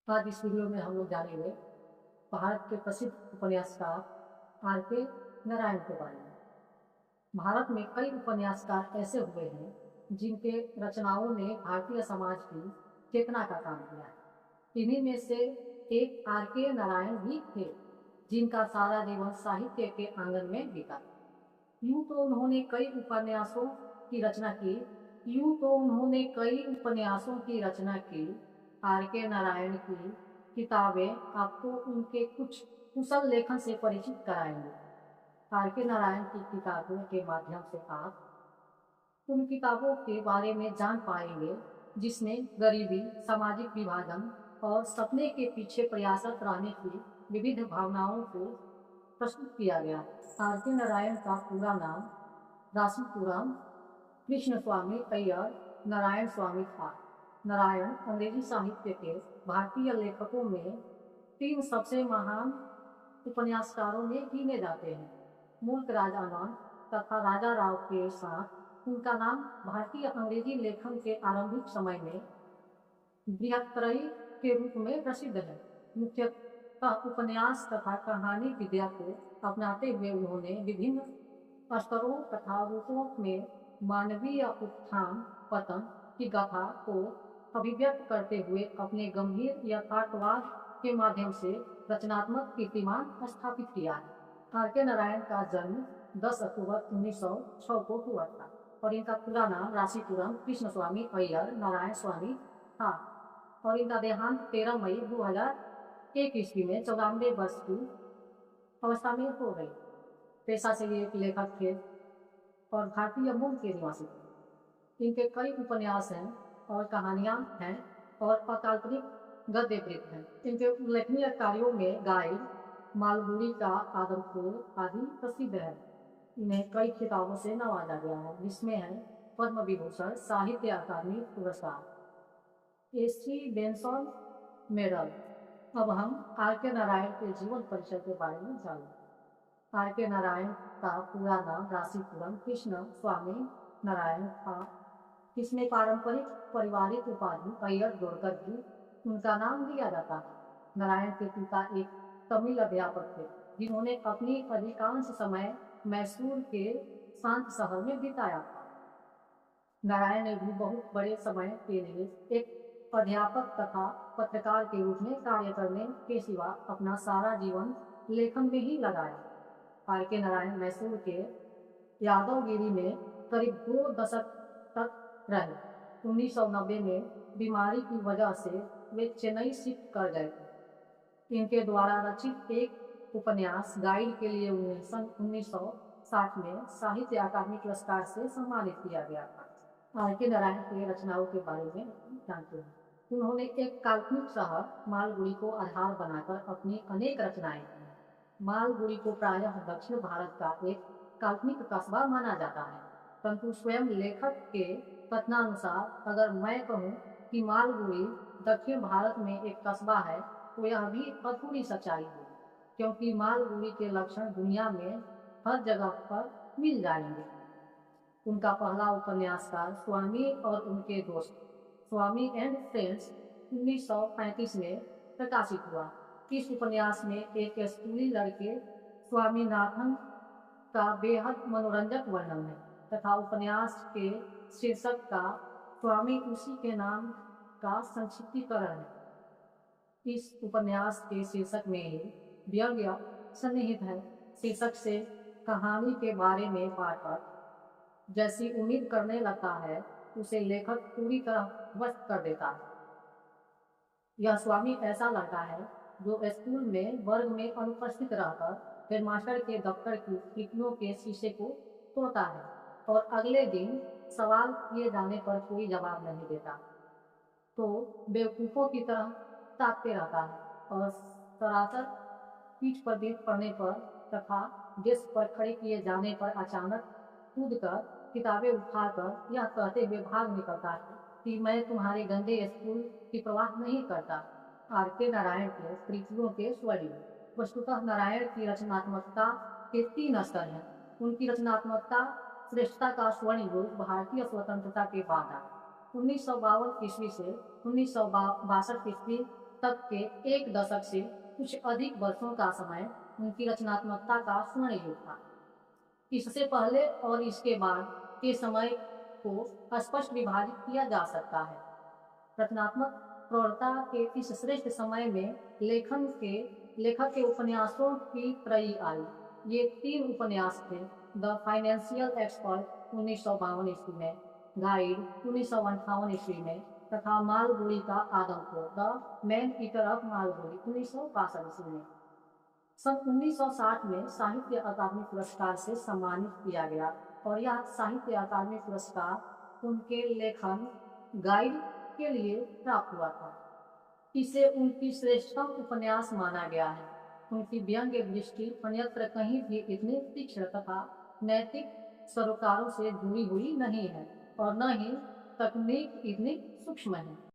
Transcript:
आज इस वीडियो में हम लोग जानेंगे भारत के प्रसिद्ध उपन्यासकार आर के नारायण के बारे में। भारत में कई उपन्यासकार ऐसे हुए हैं जिनके रचनाओं ने भारतीय समाज की चेतना का काम किया है। इन्हीं में से एक आर के नारायण भी थे, जिनका सारा जीवन साहित्य के आंगन में बीता। यूं तो उन्होंने कई उपन्यासों की रचना की आर के नारायण की किताबें आपको उनके कुछ कुशल लेखन से परिचित कराएंगे। आर के नारायण की किताबों के माध्यम से आप उन किताबों के बारे में जान पाएंगे जिसमें गरीबी, सामाजिक विभाजन और सपने के पीछे प्रयासरत रहने की विविध भावनाओं को प्रस्तुत किया गया। आर के नारायण का पूरा नाम रासीपुरम कृष्ण स्वामी अय्यर नारायण स्वामी था। नारायण अंग्रेजी साहित्य के भारतीय लेखकों में 3 सबसे महान उपन्यासकारों में गिने जाते हैं। मुल्क राज आनंद तथा राजा राव के साथ उनका नाम भारतीय अंग्रेजी लेखन के आरंभिक समय में बृहत्त्रयी के रूप में प्रसिद्ध है। मुख्यतः उपन्यास तथा कहानी विद्या को अपनाते हुए उन्होंने विभिन्न स्तरों तथा रूपों में मानवीय उत्थान पतन की गाथा को अभिव्यक्त करते हुए अपने गंभीर यथार्थवाद के माध्यम से रचनात्मक कीर्तिमान स्थापित किया है। आर के नारायण का जन्म 10 अक्टूबर 1906 को हुआ था और इनका पूरा नाम रासीपुरम कृष्ण स्वामी अय्यर नारायण स्वामी था और इनका देहांत 13 मई 2001 ईस्वी में 94 वर्ष की अवस्था में हो गई। पेशा से ये एक लेखक थे और भारतीय मूल के निवासी थे। इनके कई उपन्यास हैं और कहानियां हैं और अकाल्पनिक गद्य वृत्त हैं। इनके उल्लेखनीय कार्यों में गाइड, मालगुडी का आदमखोर आदि प्रसिद्ध है। इन्हें कई खिताबों से नवाजा गया है, जिसमें है पद्म विभूषण, साहित्य अकादमी पुरस्कार, एससी बेंसन मेडल। अब हम आर के नारायण के जीवन परिचय के बारे में जानेंगे। आर के नारायण का पूरा नाम रासीपुरम कृष्ण स्वामी नारायण था। इसमें पारंपरिक पारिवारिक उपाधि अय्यर जोड़कर भी उनका नाम लिया जाता है। नारायण के पिता एक तमिल अध्यापक थे, जिन्होंने अपनी अधिकांश समय मैसूर के शांत शहर में बिताया था। नारायण ने भी बहुत बड़े समय के लिए एक अध्यापक तथा पत्रकार के रूप में कार्य करने के सिवा अपना सारा जीवन लेखन में ही लगाया। आर के नारायण मैसूर के यादवगिरी में करीब 2 दशक तक रहे। 1990 में बीमारी की वजह से वे चेन्नई शिफ्ट कर गए थे। इनके द्वारा रचित एक उपन्यास गाइड के लिए उन्हें सन 1960 में साहित्य अकादमी पुरस्कार से सम्मानित किया गया था। आर के नारायण के रचनाओं के बारे में जानते हैं। उन्होंने एक काल्पनिक शहर मालगुडी को आधार बनाकर अपनी अनेक रचनाएं की। मालगुडी को प्रायः दक्षिण भारत का एक काल्पनिक कस्बा माना जाता है, परंतु स्वयं लेखक के कथनानुसार अगर मैं कहूँ कि मालगुडी दक्षिण भारत में एक कस्बा है तो यह भी अधूरी सच्चाई है, क्योंकि मालगुडी के लक्षण दुनिया में हर जगह पर मिल जाएंगे। उनका पहला उपन्यासकार स्वामी और उनके दोस्त, स्वामी एंड फ्रेंड्स, 1935 में प्रकाशित हुआ। इस उपन्यास में एक स्कूली लड़के स्वामीनाथन का बेहद मनोरंजक वर्णन है तथा उपन्यास के शीर्षक का स्वामी उसी के नाम का संक्षिप्तीकरण है। इस उपन्यास के शीर्षक में ही व्यंग्य सन्निहित है। शीर्षक से कहानी के बारे में पाठक जैसी उम्मीद करने लगता है, उसे लेखक पूरी तरह वश कर देता है। यह स्वामी ऐसा लड़का है जो स्कूल में वर्ग में अनुपस्थित रहकर हेडमास्टर के दफ्तर की खिड़कियों के शीशे को तोड़ता है और अगले दिन सवाल किए जाने पर कोई जवाब नहीं देता तो बेवकूफ़ों की तरह ताकते रहता है और सरासर पीठ पर बीट पड़ने पर तथा डेस्क पर खड़े किए जाने पर अचानक कूदकर किताबें उठाकर यह कहते हुए भाग निकलता है कि मैं तुम्हारे गंदे स्कूल की परवाह नहीं करता। आर के नारायण के कृतियों के स्वरूप। वस्तुतः नारायण की रचनात्मकता के 3 स्तर हैं। उनकी रचनात्मकता श्रेष्ठता का स्वर्ण युग भारतीय स्वतंत्रता के बाद 1952 ईस्वी से 1962 ईस्वी तक के एक दशक से कुछ अधिक वर्षों का समय उनकी रचनात्मकता का स्वर्ण युग था। इससे पहले और इसके बाद के समय को स्पष्ट विभाजित किया जा सकता है। रचनात्मक प्रौढ़ता के इस श्रेष्ठ समय में लेखक के उपन्यासों की त्रयी आई। ये 3 उपन्यास थे: द फाइनेंशियल एक्सपर्ट 1952 ईस्वी में, गाइड 1958 ईस्वी में तथा मालगुडी का आदमखोर the man eater of Malgudi 1962 ईस्वी में। सन 1960 में साहित्य अकादमी पुरस्कार से सम्मानित किया गया और यह साहित्य अकादमी पुरस्कार उनके लेखन गाइड के लिए प्राप्त हुआ था। इसे उनकी श्रेष्ठतम उपन्यास माना गया है। उनकी व्यंग्य दृष्टि अन्यत्र कहीं भी इतनी तीक्ष्ण तथा नैतिक सरोकारों से जुड़ी हुई नहीं है और न ही तकनीक इतनी सूक्ष्म है।